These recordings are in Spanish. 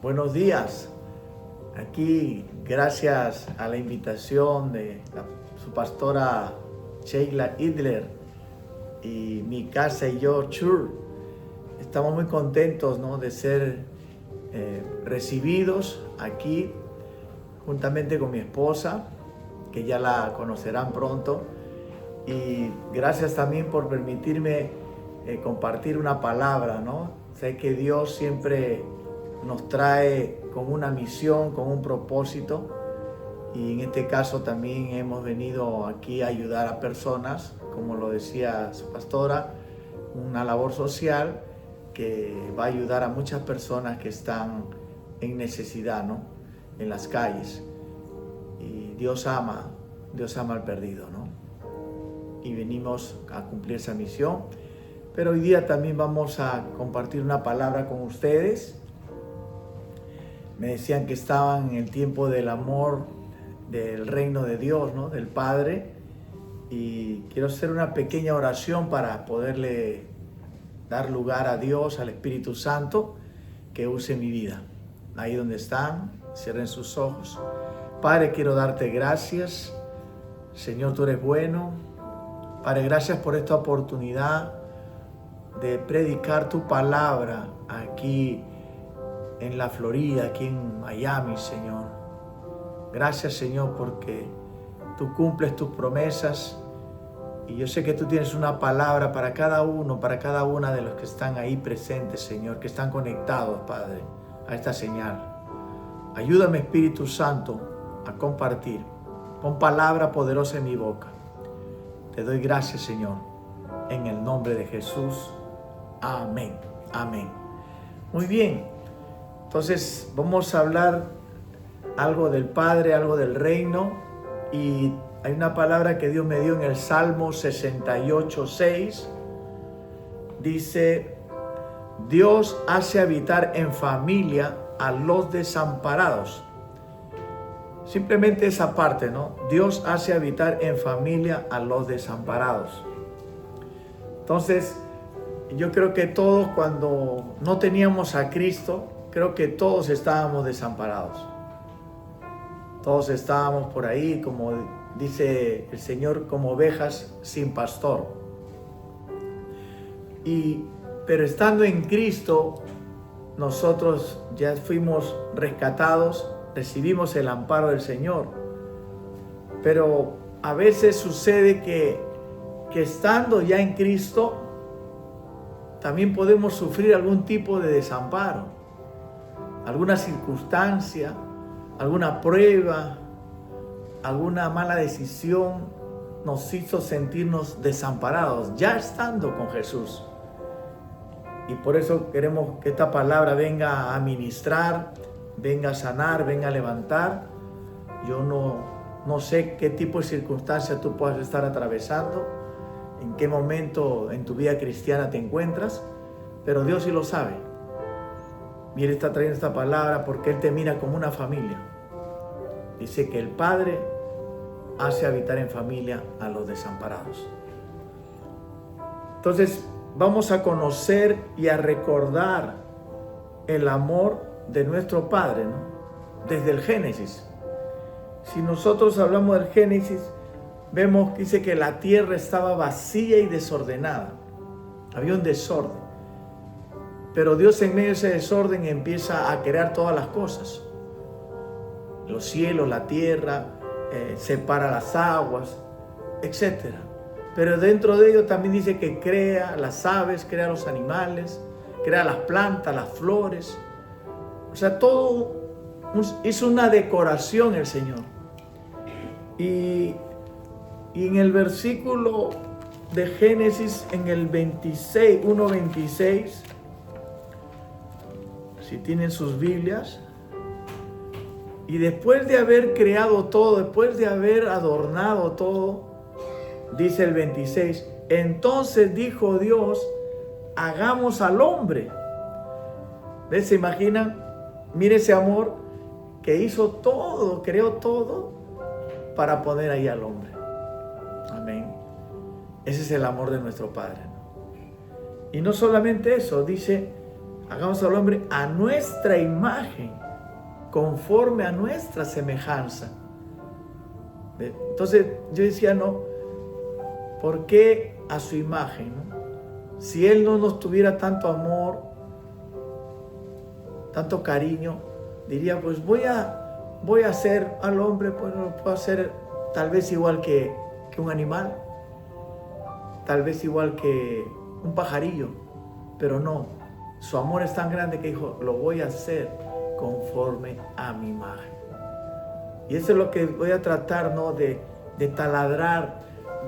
Buenos días. Aquí, gracias a la invitación de su pastora Sheila Idler y mi casa y yo, Chur, estamos muy contentos, ¿no?, de ser recibidos aquí juntamente con mi esposa, que ya la conocerán pronto. Y gracias también por permitirme compartir una palabra, ¿no? Sé que Dios siempre nos trae con una misión, con un propósito, y en este caso también hemos venido aquí a ayudar a personas, como lo decía su pastora, una labor social que va a ayudar a muchas personas que están en necesidad, ¿no?, en las calles. Y Dios ama al perdido, ¿no? Y venimos a cumplir esa misión. Pero hoy día también vamos a compartir una palabra con ustedes. Me decían que estaban en el tiempo del amor del reino de Dios, ¿no?, del Padre. Y quiero hacer una pequeña oración para poderle dar lugar a Dios, al Espíritu Santo, que use mi vida. Ahí donde están, cierren sus ojos. Padre, quiero darte gracias. Señor, tú eres bueno. Padre, gracias por esta oportunidad de predicar tu palabra aquí en la Florida, aquí en Miami, Señor. Gracias, Señor, porque tú cumples tus promesas y yo sé que tú tienes una palabra para cada uno, para cada una de los que están ahí presentes, Señor, que están conectados, Padre, a esta señal. Ayúdame, Espíritu Santo, a compartir. Pon palabra poderosa en mi boca. Te doy gracias, Señor, en el nombre de Jesús. Amén. Amén. Muy bien. Entonces vamos a hablar algo del Padre, algo del reino. Y hay una palabra que Dios me dio en el Salmo 68:6. Dice: Dios hace habitar en familia a los desamparados. Simplemente esa parte, ¿no? Dios hace habitar en familia a los desamparados. Entonces, yo creo que todos, cuando no teníamos a Cristo, creo que todos estábamos desamparados. Todos estábamos por ahí, como dice el Señor, como ovejas sin pastor. Pero estando en Cristo, nosotros ya fuimos rescatados, recibimos el amparo del Señor. Pero a veces sucede que estando ya en Cristo, también podemos sufrir algún tipo de desamparo, alguna circunstancia, alguna prueba, alguna mala decisión nos hizo sentirnos desamparados, ya estando con Jesús. Y por eso queremos que esta palabra venga a ministrar, venga a sanar, venga a levantar. Yo no sé qué tipo de circunstancia tú puedas estar atravesando, en qué momento en tu vida cristiana te encuentras, pero Dios sí lo sabe. Y Él está trayendo esta palabra porque Él te mira como una familia. Dice que el Padre hace habitar en familia a los desamparados. Entonces, vamos a conocer y a recordar el amor de nuestro Padre, ¿no?, desde el Génesis. Si nosotros hablamos del Génesis, vemos que dice que la tierra estaba vacía y desordenada. Había un desorden. Pero Dios, en medio de ese desorden, empieza a crear todas las cosas. Los cielos, la tierra, separa las aguas, etc. Pero dentro de ello también dice que crea las aves, crea los animales, crea las plantas, las flores. O sea, todo hizo una decoración el Señor. Y en el versículo de Génesis, en el 1:26, si tienen sus Biblias, y después de haber creado todo, después de haber adornado todo, dice el 26, entonces dijo Dios, hagamos al hombre. ¿Ves? ¿Se imaginan? Mire ese amor que hizo todo, creó todo para poner ahí al hombre. Amén. Ese es el amor de nuestro Padre, ¿no? Y no solamente eso, dice, hagamos al hombre a nuestra imagen, conforme a nuestra semejanza. Entonces yo decía, no, ¿por qué a su imagen? ¿No? Si Él no nos tuviera tanto amor, tanto cariño, diría, pues voy a hacer al hombre, pues lo puedo hacer tal vez igual que un animal, tal vez igual que un pajarillo, pero no, su amor es tan grande que dijo, lo voy a hacer conforme a mi imagen. Y eso es lo que voy a tratar, ¿no? De taladrar,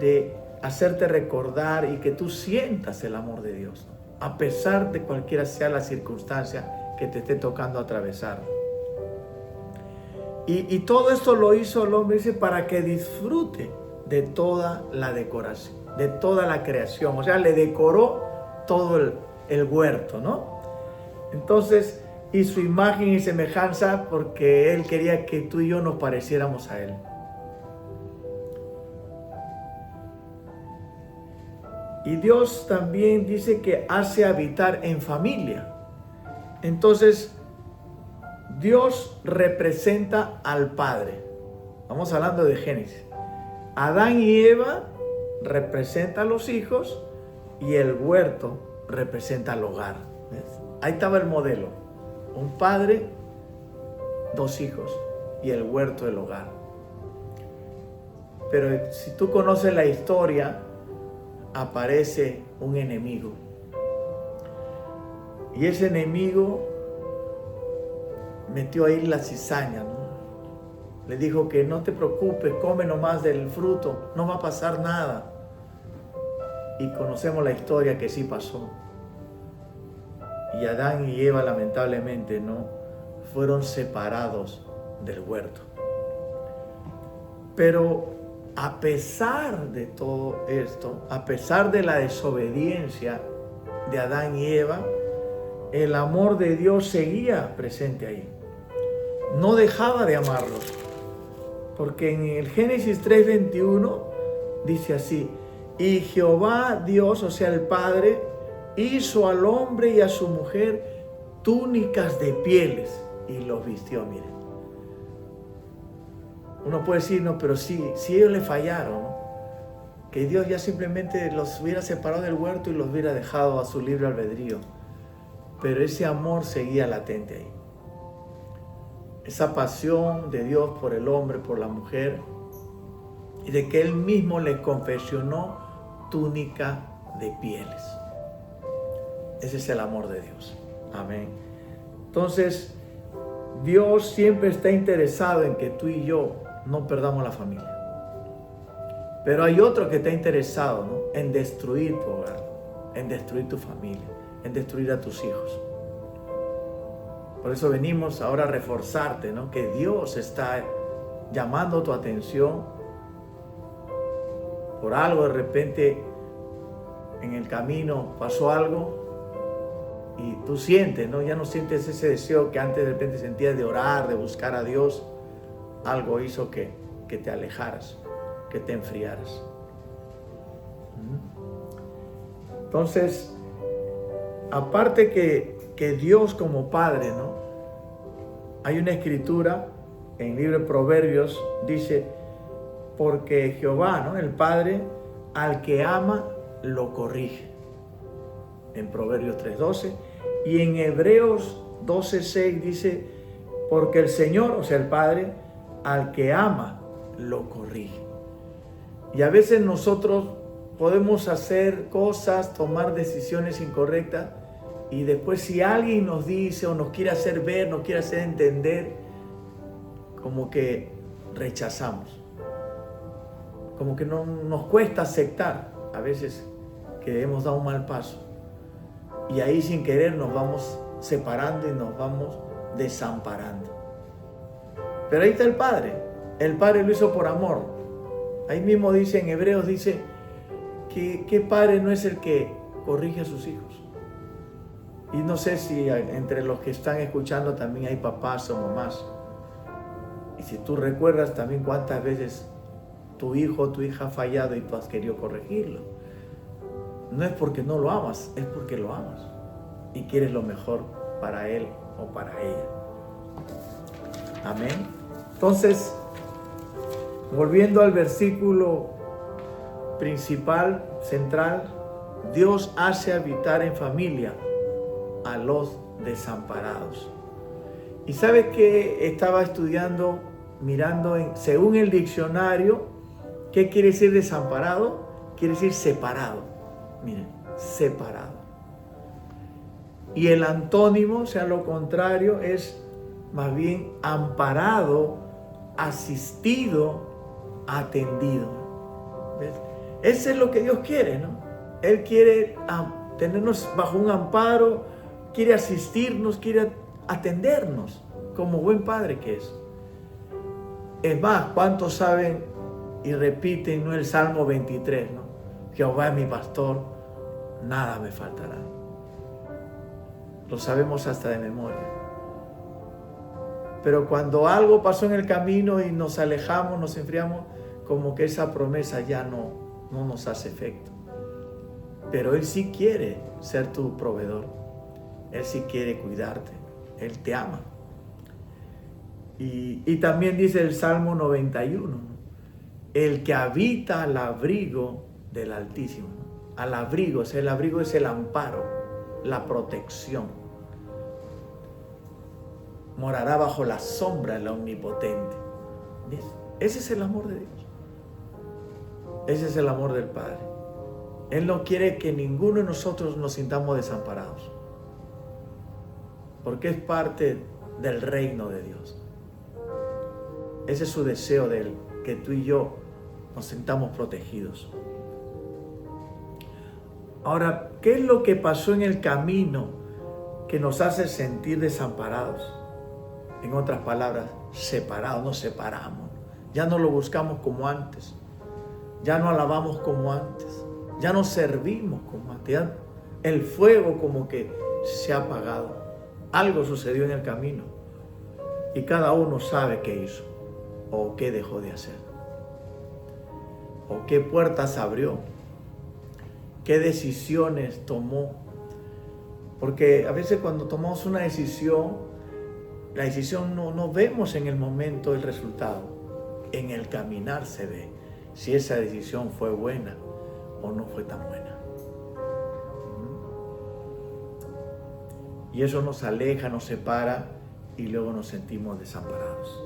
de hacerte recordar y que tú sientas el amor de Dios, ¿no? A pesar de cualquiera sea la circunstancia que te esté tocando atravesar. Y todo esto lo hizo el hombre, dice, para que disfrute de toda la decoración, de toda la creación. O sea, le decoró todo el huerto, ¿no? Entonces, y su imagen y semejanza, porque Él quería que tú y yo nos pareciéramos a Él. Y Dios también dice que hace habitar en familia. Entonces, Dios representa al Padre. Vamos hablando de Génesis. Adán y Eva representan a los hijos y el huerto representa al hogar. ¿Ves? Ahí estaba el modelo. Un padre, dos hijos y el huerto del hogar. Pero si tú conoces la historia, aparece un enemigo. Y ese enemigo metió ahí la cizaña, ¿no? Le dijo que no te preocupes, come nomás del fruto, no va a pasar nada. Y conocemos la historia que sí pasó. Y Adán y Eva, lamentablemente, ¿no? Fueron separados del huerto. Pero a pesar de todo esto, a pesar de la desobediencia de Adán y Eva, el amor de Dios seguía presente ahí. No dejaba de amarlos. Porque en el Génesis 3:21 dice así: y Jehová Dios, o sea el Padre, hizo al hombre y a su mujer túnicas de pieles y los vistió. Miren, uno puede decir, no, pero si ellos le fallaron, ¿no? Que Dios ya simplemente los hubiera separado del huerto y los hubiera dejado a su libre albedrío. Pero ese amor seguía latente ahí. Esa pasión de Dios por el hombre, por la mujer, y de que Él mismo le confeccionó túnica de pieles. Ese es el amor de Dios. Amén. Entonces, Dios siempre está interesado en que tú y yo no perdamos la familia. Pero hay otro que está interesado, ¿no? En destruir tu hogar, en destruir tu familia, en destruir a tus hijos. Por eso venimos ahora a reforzarte, ¿no? Que Dios está llamando tu atención por algo. De repente en el camino pasó algo y tú sientes, ¿no? Ya no sientes ese deseo que antes de repente sentías de orar, de buscar a Dios. Algo hizo que te alejaras, que te enfriaras. Entonces, aparte que Dios como Padre, ¿no? Hay una escritura en el libro de Proverbios, dice, porque Jehová, ¿no? El Padre, al que ama, lo corrige. En Proverbios 3:12. Y en Hebreos 12:6 dice, porque el Señor, o sea, el Padre, al que ama, lo corrige. Y a veces nosotros podemos hacer cosas, tomar decisiones incorrectas, y después si alguien nos dice o nos quiere hacer ver, nos quiere hacer entender, como que rechazamos. Como que no nos cuesta aceptar a veces que hemos dado un mal paso. Y ahí sin querer nos vamos separando y nos vamos desamparando. Pero ahí está el Padre. El Padre lo hizo por amor. Ahí mismo dice en Hebreos, dice que ¿qué padre no es el que corrige a sus hijos? Y no sé si entre los que están escuchando también hay papás o mamás. Y si tú recuerdas también cuántas veces tu hijo o tu hija ha fallado y tú has querido corregirlo. No es porque no lo amas, es porque lo amas. y quieres lo mejor para él o para ella. Amén. Entonces, volviendo al versículo principal, central, Dios hace habitar en familia a los desamparados. Y ¿sabe qué? Estaba estudiando, mirando según el diccionario, ¿qué quiere decir desamparado? Quiere decir separado. Miren, separado. Y el antónimo, o sea, lo contrario, es más bien amparado, asistido, atendido. ¿Ves? Eso es lo que Dios quiere, ¿no? Él quiere tenernos bajo un amparo, quiere asistirnos, quiere atendernos, como buen padre que es. Es más, ¿cuántos saben y repiten, ¿no?, el Salmo 23, ¿no? Jehová es mi pastor, nada me faltará. Lo sabemos hasta de memoria. Pero cuando algo pasó en el camino y nos alejamos, nos enfriamos, como que esa promesa ya no nos hace efecto. Pero Él sí quiere ser tu proveedor. Él sí quiere cuidarte. Él te ama. Y también dice el Salmo 91, ¿no? El que habita al abrigo del Altísimo. Al abrigo, o sea, el abrigo es el amparo, la protección. Morará bajo la sombra del Omnipotente. ¿Ves? Ese es el amor de Dios. Ese es el amor del Padre. Él no quiere que ninguno de nosotros nos sintamos desamparados, porque es parte del reino de Dios. Ese es su deseo de Él, que tú y yo nos sintamos protegidos. Ahora, ¿qué es lo que pasó en el camino que nos hace sentir desamparados? En otras palabras, separados, nos separamos. Ya no lo buscamos como antes. Ya no alabamos como antes. Ya no servimos como antes. Ya el fuego como que se ha apagado. Algo sucedió en el camino. Y cada uno sabe qué hizo o qué dejó de hacer. O qué puertas abrió. Qué decisiones tomó. Porque a veces cuando tomamos una decisión, la decisión no vemos en el momento el resultado. En el caminar se ve si esa decisión fue buena o no fue tan buena. Y eso nos aleja, nos separa y luego nos sentimos desamparados.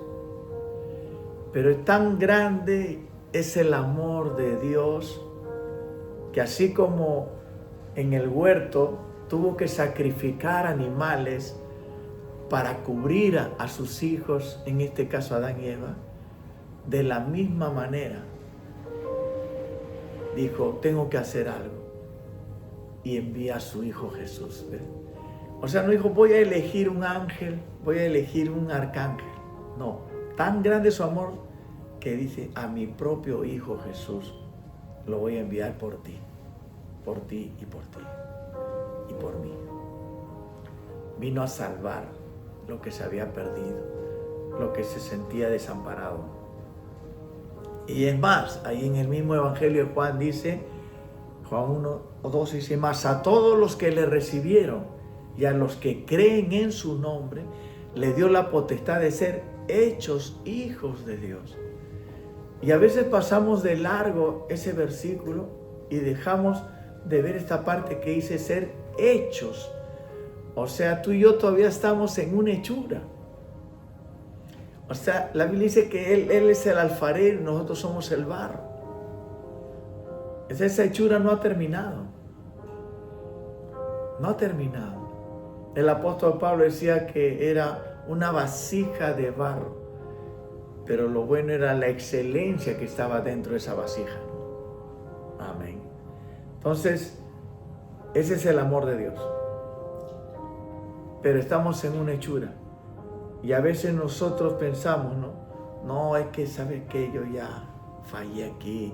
Pero es tan grande es el amor de Dios que así como en el huerto tuvo que sacrificar animales para cubrir a sus hijos, en este caso Adán y Eva, de la misma manera dijo, tengo que hacer algo, y envía a su hijo Jesús. ¿Ves? O sea, no dijo, voy a elegir un ángel, voy a elegir un arcángel. No, tan grande es su amor que dice, a mi propio hijo Jesús lo voy a enviar por ti y por ti y por mí. Vino a salvar lo que se había perdido, lo que se sentía desamparado. Y es más, ahí en el mismo Evangelio de Juan dice, Juan 1 o 2 dice, más a todos los que le recibieron y a los que creen en su nombre, le dio la potestad de ser hechos hijos de Dios. Y a veces pasamos de largo ese versículo y dejamos de ver esta parte que dice ser hechos. O sea, tú y yo todavía estamos en una hechura. O sea, la Biblia dice que Él es el alfarero y nosotros somos el barro. Esa hechura no ha terminado. No ha terminado. El apóstol Pablo decía que era una vasija de barro, pero lo bueno era la excelencia que estaba dentro de esa vasija. Amén. Entonces, ese es el amor de Dios. Pero estamos en una hechura. Y a veces nosotros pensamos, no, es que, ¿sabes qué? Yo ya fallé aquí,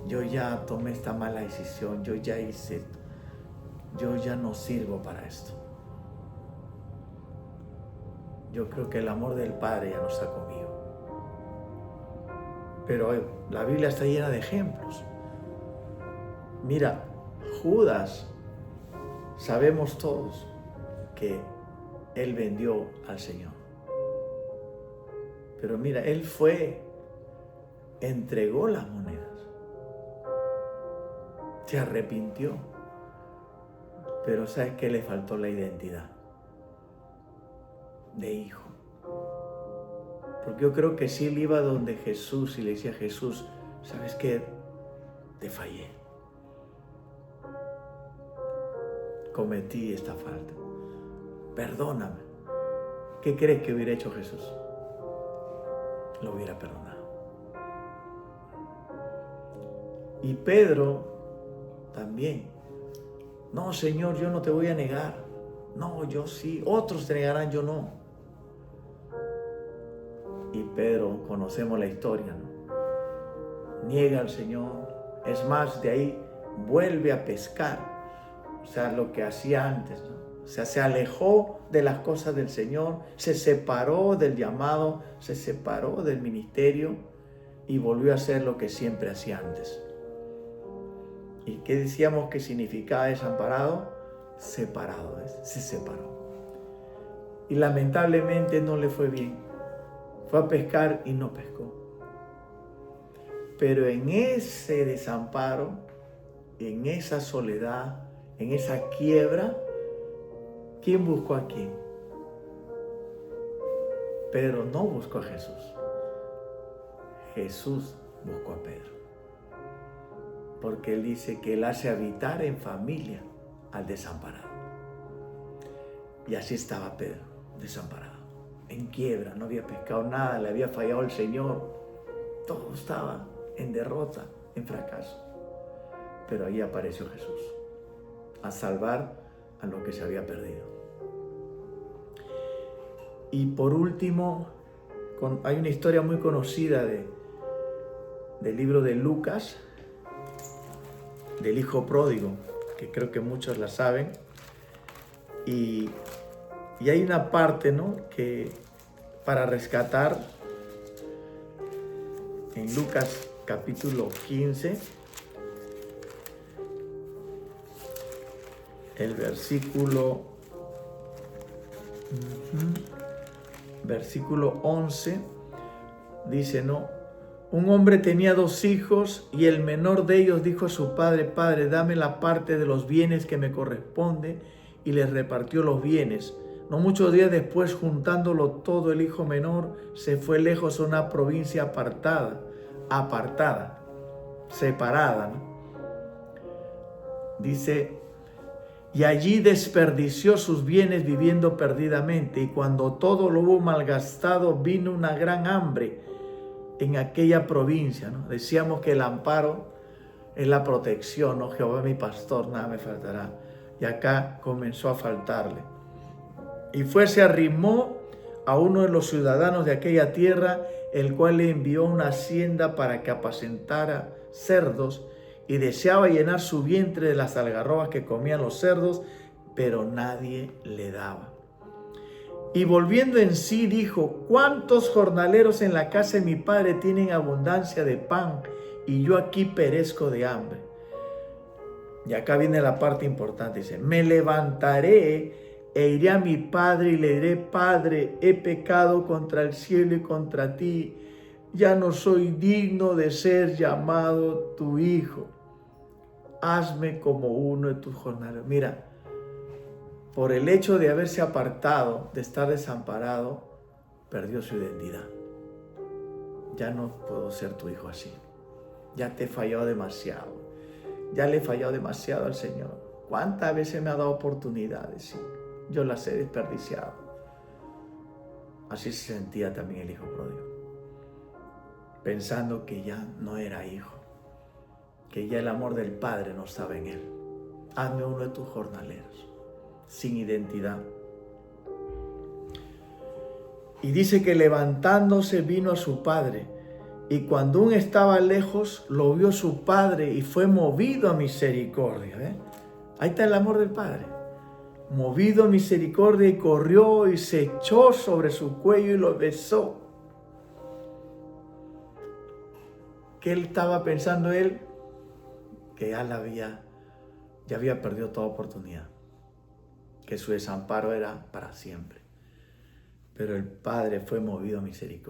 yo ya tomé esta mala decisión, yo ya hice esto, yo ya no sirvo para esto. Yo creo que el amor del Padre ya no está conmigo. Pero la Biblia está llena de ejemplos. Mira, Judas, sabemos todos, que él vendió al Señor. Pero mira, él fue, entregó las monedas, se arrepintió, pero ¿sabes qué? Le faltó la identidad de hijo. Porque yo creo que si él iba donde Jesús y le decía a Jesús, ¿sabes qué? Te fallé. Cometí esta falta. Perdóname. ¿Qué crees que hubiera hecho Jesús? Lo hubiera perdonado. Y Pedro también. No, Señor, yo no te voy a negar. No, yo sí. Otros te negarán, yo no. Y Pedro, conocemos la historia, ¿no? Niega al Señor. Es más, de ahí vuelve a pescar. O sea, lo que hacía antes, ¿no? O sea, se alejó de las cosas del Señor, se separó del llamado, se separó del ministerio y volvió a hacer lo que siempre hacía antes. ¿Y qué decíamos que significaba desamparado? Separado, ¿ves? Se separó. Y lamentablemente no le fue bien. Fue a pescar y no pescó. Pero en ese desamparo, en esa soledad, en esa quiebra, ¿quién buscó a quién? Pedro no buscó a Jesús. Jesús buscó a Pedro. Porque él dice que él hace habitar en familia al desamparado. Y así estaba Pedro, desamparado, en quiebra, no había pescado nada, le había fallado el Señor. Todo estaba en derrota, en fracaso. Pero ahí apareció Jesús, a salvar a lo que se había perdido. Y por último, hay una historia muy conocida del libro de Lucas, del hijo pródigo, que creo que muchos la saben. Y hay una parte, ¿no?, que para rescatar en Lucas capítulo 15, el versículo 11, dice, ¿no? Un hombre tenía 2 hijos y el menor de ellos dijo a su padre, Padre, dame la parte de los bienes que me corresponde, y les repartió los bienes. No muchos días después, juntándolo todo, el hijo menor se fue lejos a una provincia apartada, separada, ¿no? Dice, y allí desperdició sus bienes viviendo perdidamente, y cuando todo lo hubo malgastado, vino una gran hambre en aquella provincia, ¿no? Decíamos que el amparo es la protección, ¿no? Jehová mi pastor, nada me faltará. Y acá comenzó a faltarle. Y se arrimó a uno de los ciudadanos de aquella tierra, el cual le envió una hacienda para que apacentara cerdos, y deseaba llenar su vientre de las algarrobas que comían los cerdos, pero nadie le daba. Y volviendo en sí dijo, ¿cuántos jornaleros en la casa de mi padre tienen abundancia de pan, y yo aquí perezco de hambre? Y acá viene la parte importante, dice, me levantaré e iré a mi padre y le diré, Padre, he pecado contra el cielo y contra ti, ya no soy digno de ser llamado tu hijo. Hazme como uno de tus jornaleros. Mira, por el hecho de haberse apartado, de estar desamparado, perdió su identidad. Ya no puedo ser tu hijo así. Ya te he fallado demasiado. Ya le he fallado demasiado al Señor. ¿Cuántas veces me ha dado oportunidades? Sí, yo las he desperdiciado. Así se sentía también el hijo pródigo, pensando que ya no era hijo, que ya el amor del Padre no estaba en él. Hazme uno de tus jornaleros, sin identidad. Y dice que levantándose vino a su padre, y cuando aún estaba lejos, lo vio su padre y fue movido a misericordia. ¿Eh? Ahí está el amor del Padre. Movido a misericordia, y corrió y se echó sobre su cuello y lo besó. ¿Qué él estaba pensando él? Que ya había perdido toda oportunidad. que su desamparo era para siempre. Pero el Padre fue movido a misericordia.